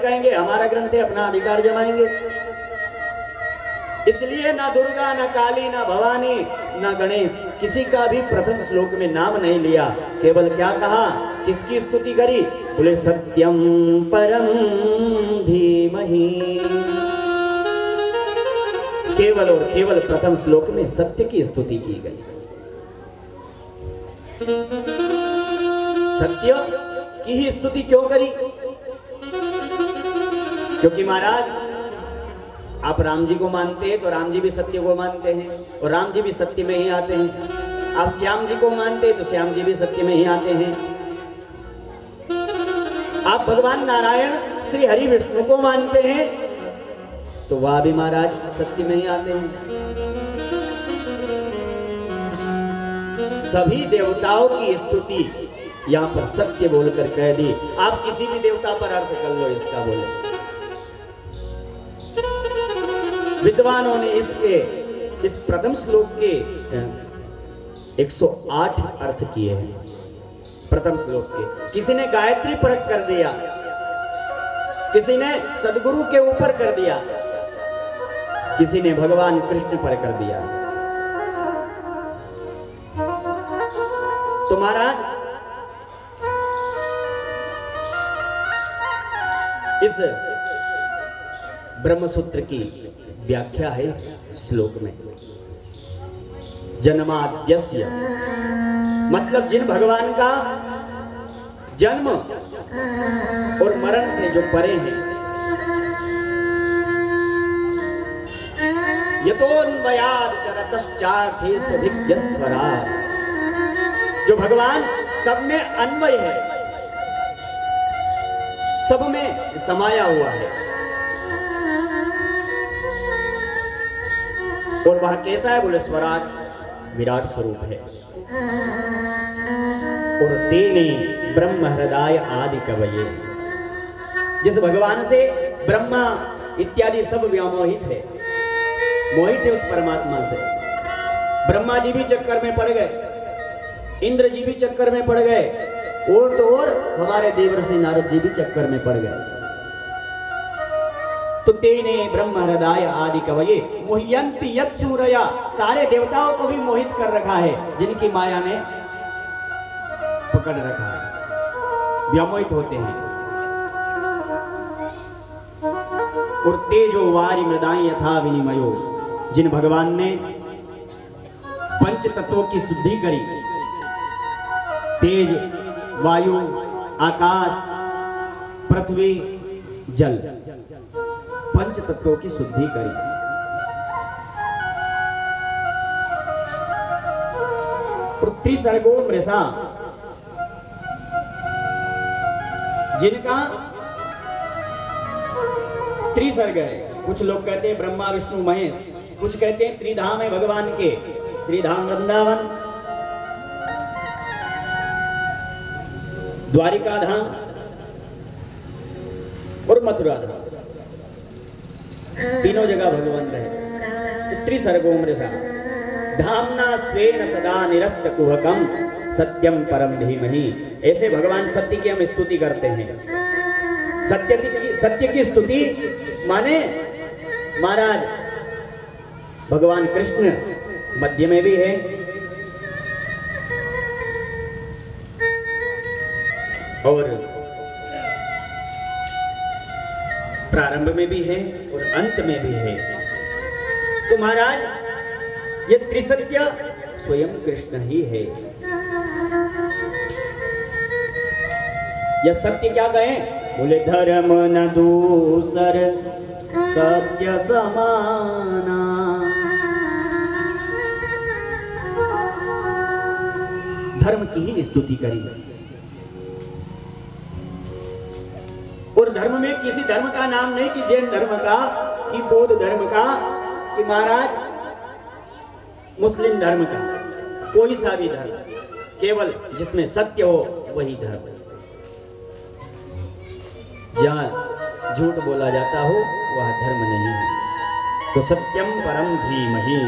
कहेंगे हमारा ग्रंथ है, अपना अधिकार जमाएंगे। इसलिए ना दुर्गा, ना काली, ना भवानी, ना गणेश, किसी का भी प्रथम श्लोक में नाम नहीं लिया। केवल क्या कहा, किसकी स्तुति करी? बोले सत्यम परम धीमहि। केवल और केवल प्रथम श्लोक में सत्य की स्तुति की गई। सत्य की ही स्तुति क्यों करी? क्योंकि महाराज आप राम जी को मानते हैं तो राम जी भी सत्य को मानते हैं और राम जी भी सत्य में ही आते हैं। आप श्याम जी को मानते हैं तो श्याम जी भी सत्य में ही आते हैं। आप भगवान नारायण श्री हरि विष्णु को मानते हैं तो वह भी महाराज सत्य में ही आते हैं। सभी देवताओं की स्तुति यहां पर सत्य बोलकर कह दी। आप किसी भी देवता पर अर्थ कर लो इसका, बोले विद्वानों ने इसके इस प्रथम श्लोक के 108 अर्थ किए हैं। प्रथम श्लोक के किसी ने गायत्री पर कर दिया, किसी ने सदगुरु के ऊपर कर दिया, किसी ने भगवान कृष्ण पर कर दिया। तो महाराज इस ब्रह्मसूत्र की व्याख्या है इस श्लोक में। जन्माद्यस्य मतलब जिन भगवान का जन्म और मरण से जो परे हैं, यतोन्वयाद करतश्चार्थे स्वभिज्ञस्वरात्, जो भगवान सब में अन्वय है, सब में समाया हुआ है। और वह कैसा है? बोले स्वराट, विराट स्वरूप है। और तेने ब्रह्म हृदय आदि कवये, जिस भगवान से ब्रह्मा इत्यादि सब व्यामोहित है, मोहित है उस परमात्मा से। ब्रह्मा जी भी चक्कर में पड़ गए, इंद्र जी भी चक्कर में पड़ गए, और तो और हमारे देवर्षि नारद जी भी चक्कर में पड़ गए। तो तेने ब्रह्म हृदय आदि कवये मोह्यन्ति यत् सूरया, सारे देवताओं को भी मोहित कर रखा है, जिनकी माया ने पकड़ रखा है, व्यामोहित होते हैं। और तेजो वारि मृदाई यथा विनिमयो, जिन भगवान ने पंच तत्वों की शुद्धि करी, तेज, वायु, आकाश, पृथ्वी, जल, पंच तत्वों की शुद्धि करी। और त्रिसर्गो मृषा, जिनका त्रिसर्ग है। कुछ लोग कहते हैं ब्रह्मा विष्णु महेश, कुछ कहते हैं त्रिधाम है भगवान के, श्रीधाम वृंदावन, द्वारिका धाम और मथुरा धाम, तीनों जगह भगवान रहे। त्रिसर्गो मृषा धामना स्वेन सदा निरस्त कुहकम सत्यम परम धीमहि। ऐसे भगवान सत्य की हम स्तुति करते हैं। सत्य की स्तुति माने महाराज भगवान कृष्ण मध्य में भी है और प्रारंभ में भी है और अंत में भी है। तो महाराज ये त्रिसत्य स्वयं कृष्ण ही है। यह सत्य क्या कहें? बोले धर्म न दूसर सत्य समाना। धर्म की ही स्तुति करी और धर्म में किसी धर्म का नाम नहीं कि जैन धर्म का, कि बौद्ध धर्म का, कि महाराज मुस्लिम धर्म का, कोई सा भी धर्म, केवल जिसमें सत्य हो वही धर्म। जहां झूठ बोला जाता हो वह धर्म नहीं है। तो सत्यम परम धीमहि,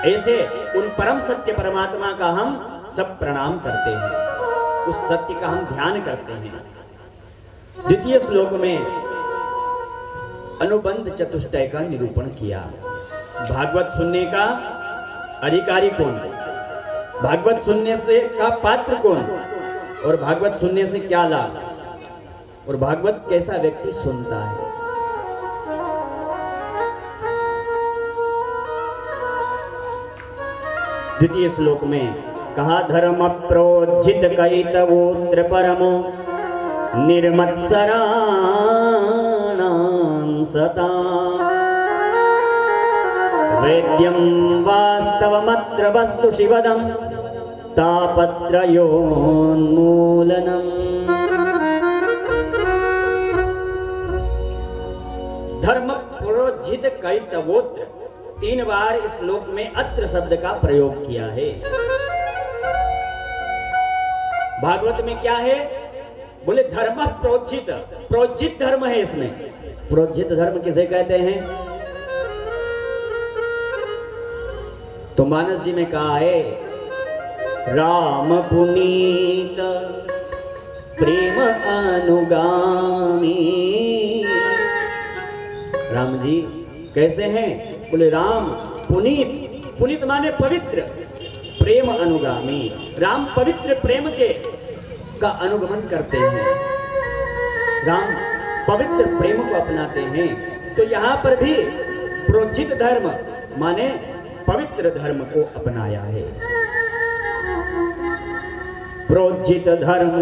ऐसे उन परम सत्य परमात्मा का हम सब प्रणाम करते हैं, उस सत्य का हम ध्यान करते हैं। द्वितीय श्लोक में अनुबंध चतुष्टय का निरूपण किया। भागवत सुनने का अधिकारी कौन, भागवत सुनने से का पात्र कौन, और भागवत सुनने से क्या लाभ, और भागवत कैसा व्यक्ति सुनता है। द्वितीय श्लोक में कहा, धर्म प्रोज्झित कैतवोत्र परमो निर्मत्सराणां सता वेद्यं वास्तवमत्र वस्तु शिवदं तापत्रयोन्मूलनम्। धर्म प्रोज्झित कैतवोत्र, 3 बार इस श्लोक में अत्र शब्द का प्रयोग किया है। भागवत में क्या है, बोले धर्म प्रोज्झित, प्रोज्झित धर्म है इसमें। प्रोज्झित धर्म किसे कहते हैं, तो मानस जी में कहा है, राम पुनीत प्रेम अनुगामी। राम जी कैसे हैं, बोले राम पुनीत, पुनीत माने पवित्र, प्रेम अनुगामी। राम पवित्र प्रेम के का अनुगमन करते हैं, राम पवित्र प्रेम को अपनाते हैं। तो यहां पर भी प्रोज्झित धर्म माने पवित्र धर्म को अपनाया है। प्रोज्झित धर्म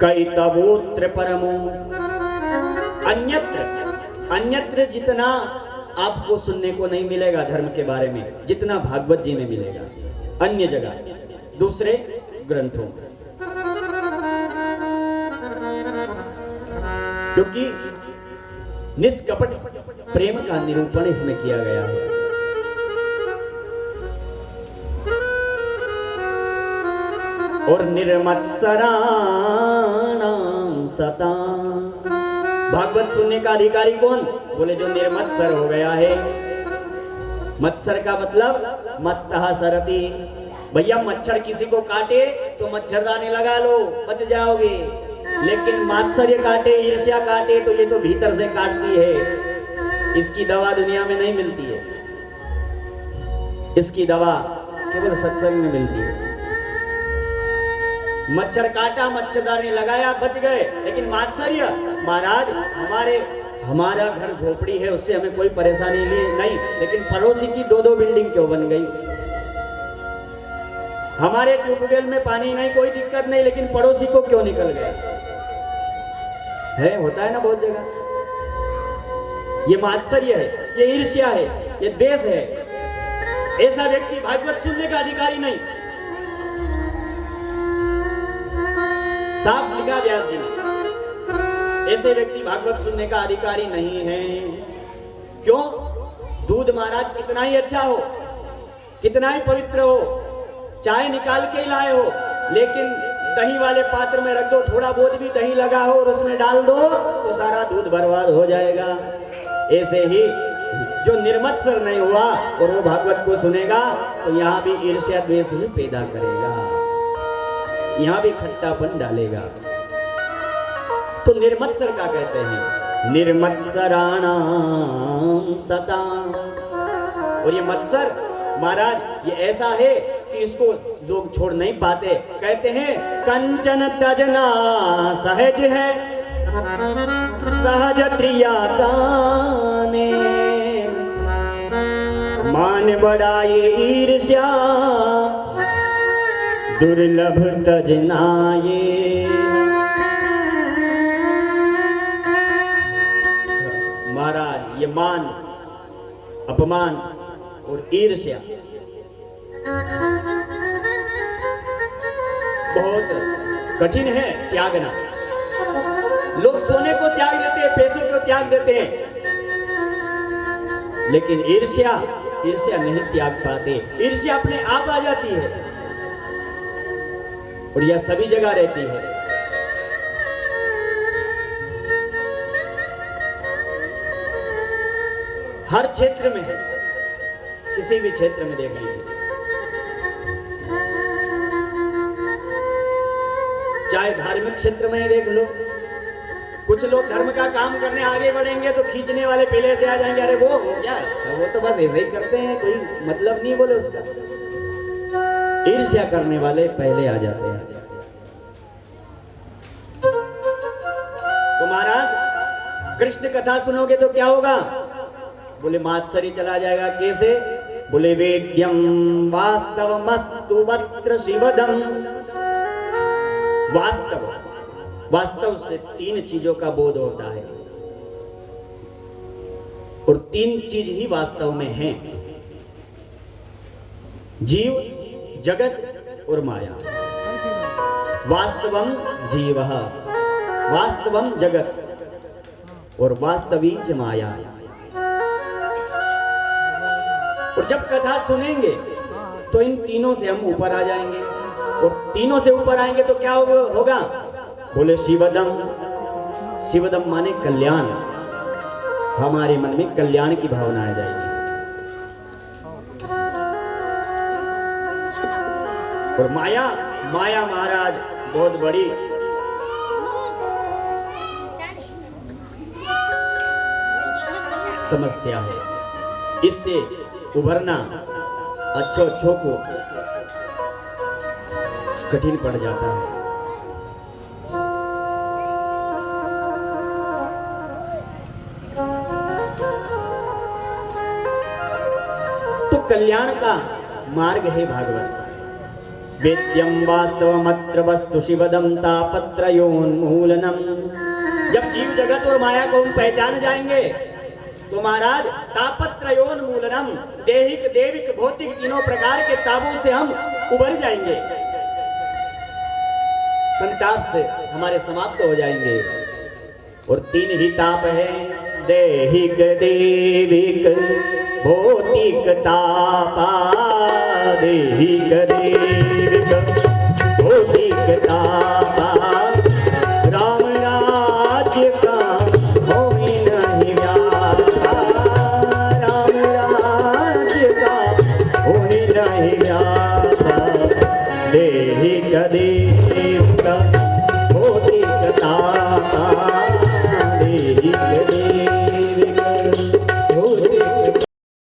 कैतवोत्र परमो, अन्यत्र, अन्यत्र जितना आपको सुनने को नहीं मिलेगा धर्म के बारे में, जितना भागवत जी में मिलेगा अन्य जगह दूसरे ग्रंथों में। क्योंकि निष्कपट प्रेम का निरूपण इसमें किया गया है। और निर्मत्सराणां सता, भागवत सुनने का अधिकारी कौन, बोले जो निर्मत्सर हो गया है। मत्सर का मतलब मत्तः सरति, भैया मच्छर किसी को काटे तो मच्छरदानी लगा लो, बच जाओगे। लेकिन मात्सर्य काटे, ईर्ष्या काटे तो ये तो भीतर से काटती है। इसकी दवा दुनिया में नहीं मिलती है, इसकी दवा केवल सत्संग में मिलती है। मच्छर काटा, मच्छरदानी लगाया, बच गए। लेकिन मात्सर्य, महाराज हमारा घर झोपड़ी है, उससे हमें कोई परेशानी नहीं, लेकिन पड़ोसी की 2-2 बिल्डिंग क्यों बन गई। हमारे ट्यूबवेल में पानी नहीं, कोई दिक्कत नहीं, लेकिन पड़ोसी को क्यों निकल गया है, होता है ना बहुत जगह। ये मात्सर्य है, ये ईर्ष्या है, ये द्वेष है। ऐसा व्यक्ति भागवत सुनने का अधिकारी नहीं। साफ लिखा व्यास जी ने, ऐसे व्यक्ति भागवत सुनने का अधिकारी नहीं है। क्यों? दूध महाराज कितना ही अच्छा हो, कितना ही पवित्र हो, चाय निकाल के ही लाए हो, लेकिन दही वाले पात्र में रख दो, थोड़ा बहुत भी दही लगा हो और उसमें डाल दो तो सारा दूध बर्बाद हो जाएगा। ऐसे ही जो निर्मत्सर नहीं हुआ और वो भागवत को सुनेगा तो यहाँ भी ईर्ष्या द्वेष ही पैदा करेगा, यहाँ भी खट्टापन डालेगा। तो निर्मत्सर का कहते हैं, निर्मत्सराणां सता। और ये मत्सर महाराज ये ऐसा है कि इसको लोग छोड़ नहीं पाते। कहते हैं कंचन तजना सहज है, सहज त्रिया काने, मान बढ़ाए ईर्ष्या दुर्लभ तजनाये। महाराज ये मान, अपमान और ईर्ष्या बहुत कठिन है त्यागना। लोग सोने को त्याग देते हैं, पैसों को त्याग देते हैं, लेकिन ईर्ष्या नहीं त्याग पाते। ईर्ष्या अपने आप आ जाती है और यह सभी जगह रहती है। हर क्षेत्र में है, किसी भी क्षेत्र में देख लीजिए। चाहे धार्मिक क्षेत्र में ही देख लो, कुछ लोग धर्म का काम करने आगे बढ़ेंगे तो खींचने वाले पहले से आ जाएंगे, अरे वो क्या है, वो तो बस ऐसे ही करते हैं, कोई मतलब नहीं बोले उसका। ईर्ष्या करने वाले पहले आ जाते हैं। तो महाराज कृष्ण कथा सुनोगे तो क्या होगा? बोले मात्सरी चला जाएगा। कैसे? बोले वेद्यम वास्तवमस्तु वत्र शिवदम। वास्तव से 3 चीजों का बोध होता है और 3 चीज ही वास्तव में हैं, जीव, जगत और माया। वास्तवम जीवः, वास्तवम जगत और वास्तविक माया। और जब कथा सुनेंगे तो इन तीनों से हम ऊपर आ जाएंगे, और तीनों से ऊपर आएंगे तो क्या होगा? बोले शिवदम। शिवदम माने कल्याण। हमारे मन में कल्याण की भावना आ जाएगी। और माया, माया महाराज बहुत बड़ी समस्या है। इससे उभरना अच्छों को कठिन पड़ जाता है। तो कल्याण का मार्ग है भागवत। वेद्यम वास्तवमत्र वस्तु शिवदम तापत्रयोन्मूलनम। जब जीव जगत और माया को हम पहचान जाएंगे तो महाराज तापत्रयोन्मूलनम, देहिक देविक भौतिक तीनों प्रकार के तापों से हम उबर जाएंगे, संताप से हमारे समाप्त हो जाएंगे। और 3 ही ताप है, देहिक देविक भौतिक तापा। देहिक देविक भौतिक तापा, राम राज्य का होई नहीं व्यापा। राम राज्य का होई नहीं व्यापा। देहिक देविक भौतिक तापा,